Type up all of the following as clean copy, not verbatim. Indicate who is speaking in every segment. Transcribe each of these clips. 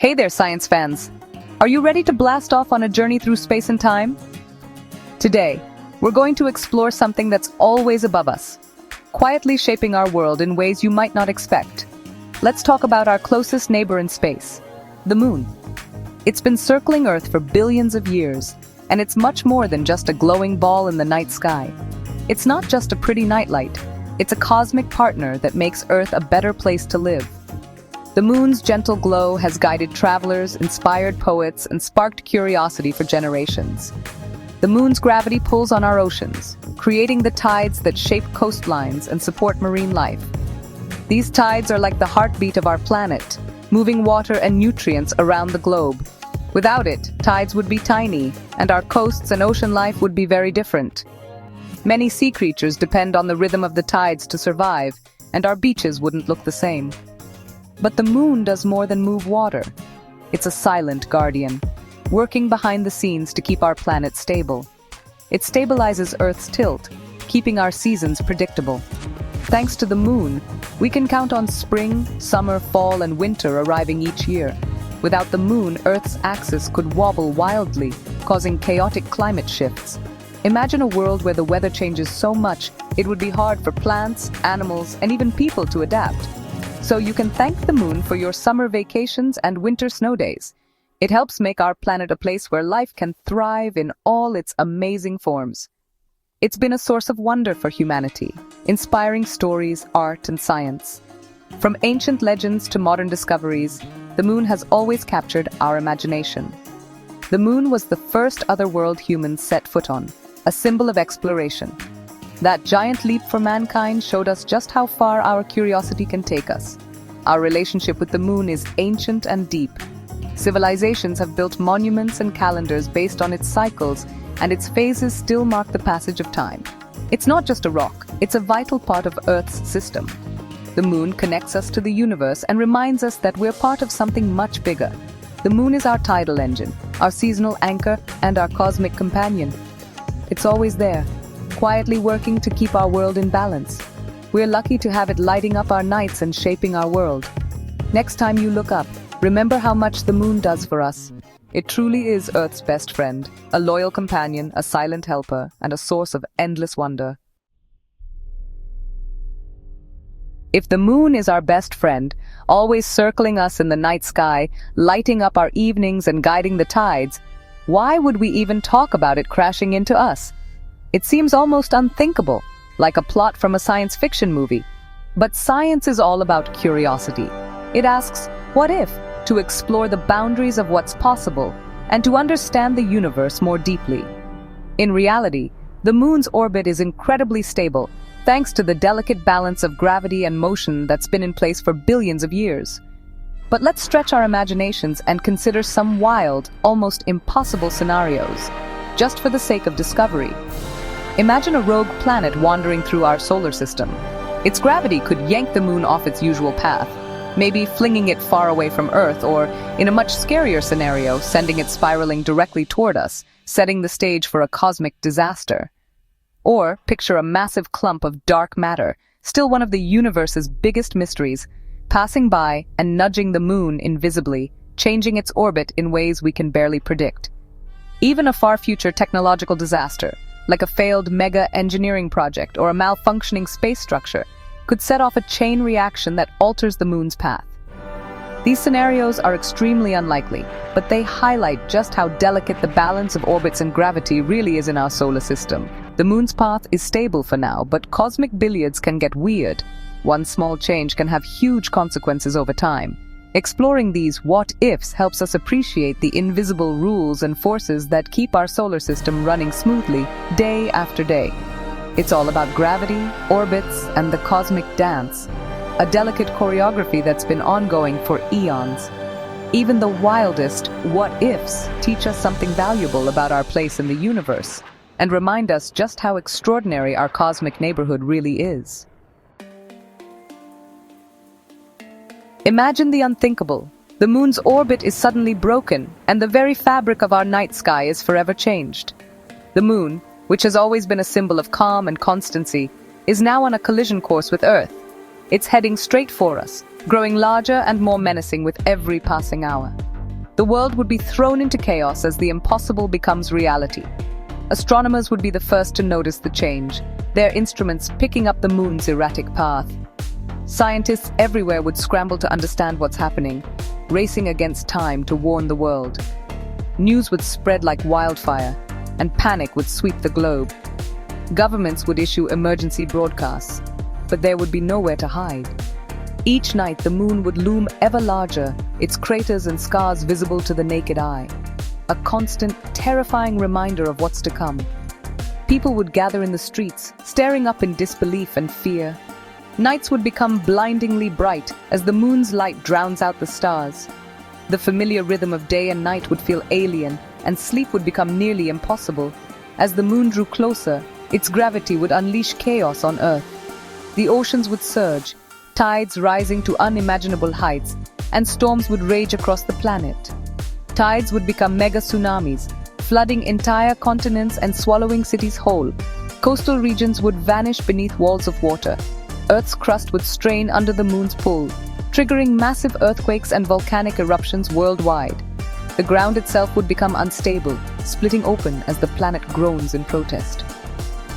Speaker 1: Hey there, science fans! Are you ready to blast off on a journey through space and time? Today, we're going to explore something that's always above us, quietly shaping our world in ways you might not expect. Let's talk about our closest neighbor in space, the Moon. It's been circling Earth for billions of years, and it's much more than just a glowing ball in the night sky. It's not just a pretty nightlight, it's a cosmic partner that makes Earth a better place to live. The Moon's gentle glow has guided travelers, inspired poets, and sparked curiosity for generations. The Moon's gravity pulls on our oceans, creating the tides that shape coastlines and support marine life. These tides are like the heartbeat of our planet, moving water and nutrients around the globe. Without it, tides would be tiny, and our coasts and ocean life would be very different. Many sea creatures depend on the rhythm of the tides to survive, and our beaches wouldn't look the same. But the Moon does more than move water. It's a silent guardian, working behind the scenes to keep our planet stable. It stabilizes Earth's tilt, keeping our seasons predictable. Thanks to the Moon, we can count on spring, summer, fall, and winter arriving each year. Without the Moon, Earth's axis could wobble wildly, causing chaotic climate shifts. Imagine a world where the weather changes so much, it would be hard for plants, animals, and even people to adapt. So you can thank the Moon for your summer vacations and winter snow days. It helps make our planet a place where life can thrive in all its amazing forms. It's been a source of wonder for humanity, inspiring stories, art, and science. From ancient legends to modern discoveries, the Moon has always captured our imagination. The Moon was the first other world humans set foot on, a symbol of exploration. That giant leap for mankind showed us just how far our curiosity can take us. Our relationship with the Moon is ancient and deep. Civilizations have built monuments and calendars based on its cycles, and its phases still mark the passage of time. It's not just a rock, it's a vital part of Earth's system. The Moon connects us to the universe and reminds us that we're part of something much bigger. The Moon is our tidal engine, our seasonal anchor, and our cosmic companion. It's always there, quietly working to keep our world in balance. We're lucky to have it lighting up our nights and shaping our world. Next time you look up, remember how much the Moon does for us. It truly is Earth's best friend, a loyal companion, a silent helper, and a source of endless wonder. If the Moon is our best friend, always circling us in the night sky, lighting up our evenings and guiding the tides, why would we even talk about it crashing into us? It seems almost unthinkable, like a plot from a science fiction movie. But science is all about curiosity. It asks, what if? To explore the boundaries of what's possible, and to understand the universe more deeply. In reality, the Moon's orbit is incredibly stable, thanks to the delicate balance of gravity and motion that's been in place for billions of years. But let's stretch our imaginations and consider some wild, almost impossible scenarios, just for the sake of discovery. Imagine a rogue planet wandering through our solar system. Its gravity could yank the Moon off its usual path, maybe flinging it far away from Earth, or, in a much scarier scenario, sending it spiraling directly toward us, setting the stage for a cosmic disaster. Or picture a massive clump of dark matter, still one of the universe's biggest mysteries, passing by and nudging the Moon invisibly, changing its orbit in ways we can barely predict. Even a far-future technological disaster, like a failed mega-engineering project or a malfunctioning space structure, could set off a chain reaction that alters the Moon's path. These scenarios are extremely unlikely, but they highlight just how delicate the balance of orbits and gravity really is in our solar system. The Moon's path is stable for now, but cosmic billiards can get weird. One small change can have huge consequences over time. Exploring these what-ifs helps us appreciate the invisible rules and forces that keep our solar system running smoothly day after day. It's all about gravity, orbits, and the cosmic dance, a delicate choreography that's been ongoing for eons. Even the wildest what-ifs teach us something valuable about our place in the universe and remind us just how extraordinary our cosmic neighborhood really is. Imagine the unthinkable. The Moon's orbit is suddenly broken, and the very fabric of our night sky is forever changed. The Moon, which has always been a symbol of calm and constancy, is now on a collision course with Earth. It's heading straight for us, growing larger and more menacing with every passing hour. The world would be thrown into chaos as the impossible becomes reality. Astronomers would be the first to notice the change, their instruments picking up the moon's erratic path. Scientists everywhere would scramble to understand what's happening, racing against time to warn the world. News would spread like wildfire, and panic would sweep the globe. Governments would issue emergency broadcasts, but there would be nowhere to hide. Each night the moon would loom ever larger, its craters and scars visible to the naked eye. A constant, terrifying reminder of what's to come. People would gather in the streets, staring up in disbelief and fear. Nights would become blindingly bright as the moon's light drowns out the stars. The familiar rhythm of day and night would feel alien, and sleep would become nearly impossible. As the moon drew closer, its gravity would unleash chaos on Earth. The oceans would surge, tides rising to unimaginable heights, and storms would rage across the planet. Tides would become mega tsunamis, flooding entire continents and swallowing cities whole. Coastal regions would vanish beneath walls of water. Earth's crust would strain under the moon's pull, triggering massive earthquakes and volcanic eruptions worldwide. The ground itself would become unstable, splitting open as the planet groans in protest.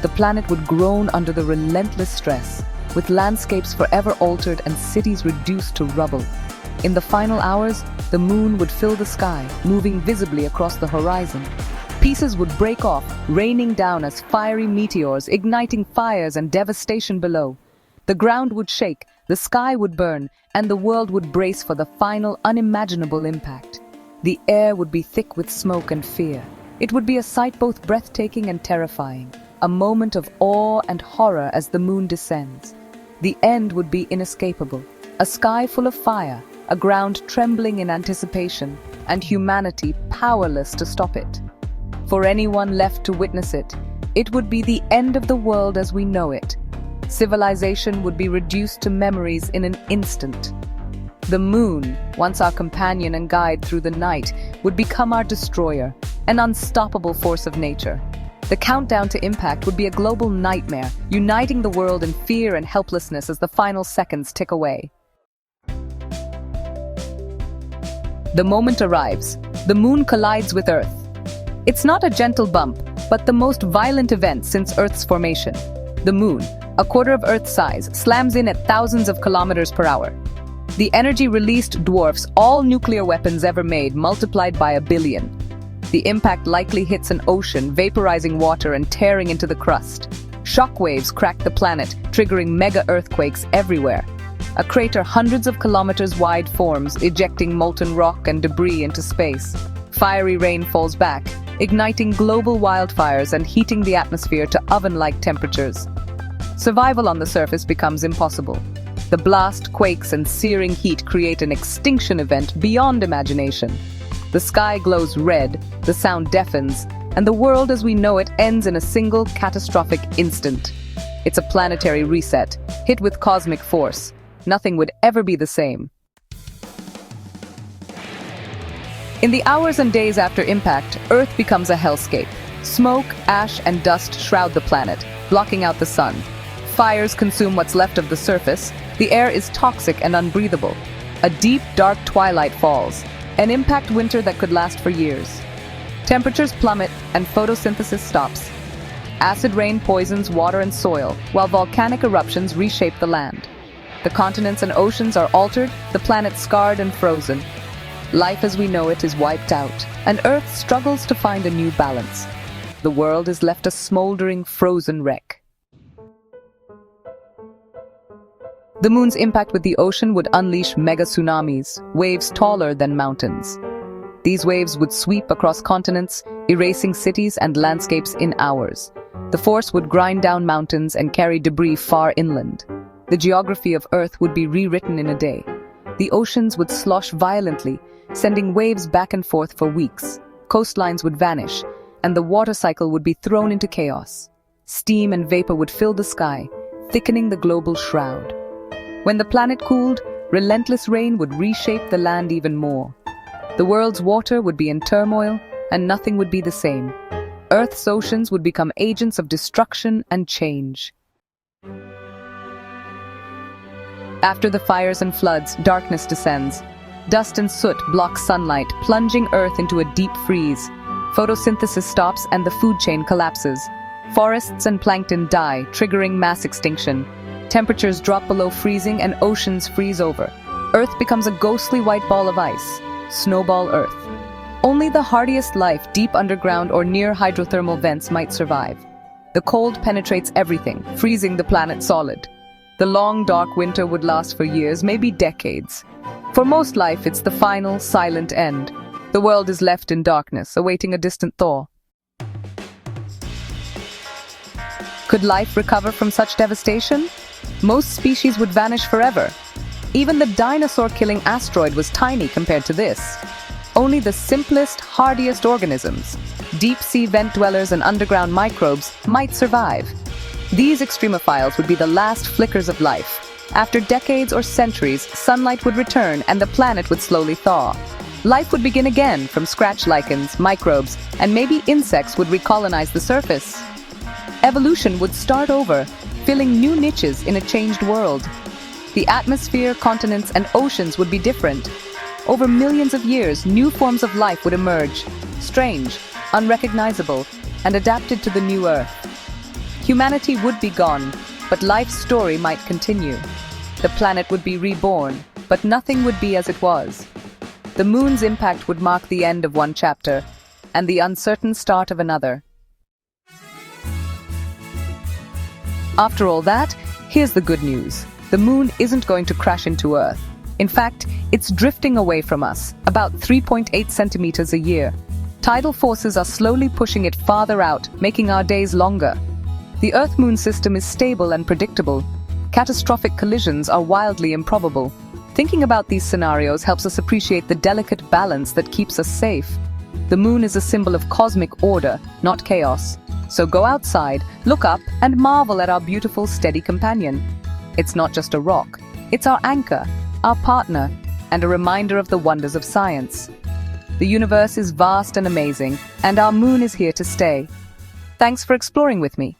Speaker 1: The planet would groan under the relentless stress, with landscapes forever altered and cities reduced to rubble. In the final hours, the moon would fill the sky, moving visibly across the horizon. Pieces would break off, raining down as fiery meteors, igniting fires and devastation below. The ground would shake, the sky would burn, and the world would brace for the final, unimaginable impact. The air would be thick with smoke and fear. It would be a sight both breathtaking and terrifying, a moment of awe and horror as the moon descends. The end would be inescapable, a sky full of fire, a ground trembling in anticipation, and humanity powerless to stop it. For anyone left to witness it, it would be the end of the world as we know it. Civilization would be reduced to memories in an instant. The moon, once our companion and guide through the night, would become our destroyer, an unstoppable force of nature. The countdown to impact would be a global nightmare, uniting the world in fear and helplessness as the final seconds tick away. The moment arrives. The moon collides with Earth. It's not a gentle bump, but the most violent event since Earth's formation. The moon, a quarter of Earth's size, slams in at thousands of kilometers per hour. The energy released dwarfs all nuclear weapons ever made, multiplied by 1 billion. The impact likely hits an ocean, vaporizing water and tearing into the crust. Shockwaves crack the planet, triggering mega earthquakes everywhere. A crater hundreds of kilometers wide forms, ejecting molten rock and debris into space. Fiery rain falls back, igniting global wildfires and heating the atmosphere to oven-like temperatures. Survival on the surface becomes impossible. The blast, quakes, and searing heat create an extinction event beyond imagination. The sky glows red, the sound deafens, and the world as we know it ends in a single catastrophic instant. It's a planetary reset, hit with cosmic force. Nothing would ever be the same. In the hours and days after impact, Earth becomes a hellscape. Smoke, ash, and dust shroud the planet, blocking out the sun. Fires consume what's left of the surface. The air is toxic and unbreathable. A deep, dark twilight falls, an impact winter that could last for years. Temperatures plummet and photosynthesis stops. Acid rain poisons water and soil, while volcanic eruptions reshape the land. The continents and oceans are altered, the planet scarred and frozen. Life as we know it is wiped out, and Earth struggles to find a new balance. The world is left a smoldering, frozen wreck. The moon's impact with the ocean would unleash mega tsunamis, waves taller than mountains. These waves would sweep across continents, erasing cities and landscapes in hours. The force would grind down mountains and carry debris far inland. The geography of Earth would be rewritten in a day. The oceans would slosh violently, sending waves back and forth for weeks. Coastlines would vanish, and the water cycle would be thrown into chaos. Steam and vapor would fill the sky, thickening the global shroud. When the planet cooled, relentless rain would reshape the land even more. The world's water would be in turmoil, and nothing would be the same. Earth's oceans would become agents of destruction and change. After the fires and floods, darkness descends. Dust and soot block sunlight, plunging Earth into a deep freeze. Photosynthesis stops and the food chain collapses. Forests and plankton die, triggering mass extinction. Temperatures drop below freezing and oceans freeze over. Earth becomes a ghostly white ball of ice. Snowball Earth. Only the hardiest life deep underground or near hydrothermal vents might survive. The cold penetrates everything, freezing the planet solid. The long, dark winter would last for years, maybe decades. For most life, it's the final, silent end. The world is left in darkness, awaiting a distant thaw. Could life recover from such devastation? Most species would vanish forever. Even the dinosaur-killing asteroid was tiny compared to this. Only the simplest, hardiest organisms, deep-sea vent dwellers and underground microbes, might survive. These extremophiles would be the last flickers of life. After decades or centuries, sunlight would return and the planet would slowly thaw. Life would begin again from scratch lichens, microbes, and maybe insects would recolonize the surface. Evolution would start over, filling new niches in a changed world. The atmosphere, continents, and oceans would be different. Over millions of years, new forms of life would emerge, strange, unrecognizable, and adapted to the new Earth. Humanity would be gone, but life's story might continue. The planet would be reborn, but nothing would be as it was. The moon's impact would mark the end of one chapter, and the uncertain start of another. After all that, here's the good news. The moon isn't going to crash into Earth. In fact, it's drifting away from us, about 3.8 centimeters a year. Tidal forces are slowly pushing it farther out, making our days longer. The Earth-Moon system is stable and predictable. Catastrophic collisions are wildly improbable. Thinking about these scenarios helps us appreciate the delicate balance that keeps us safe. The moon is a symbol of cosmic order, not chaos. So go outside, look up, and marvel at our beautiful, steady companion. It's not just a rock. It's our anchor, our partner, and a reminder of the wonders of science. The universe is vast and amazing, and our moon is here to stay. Thanks for exploring with me.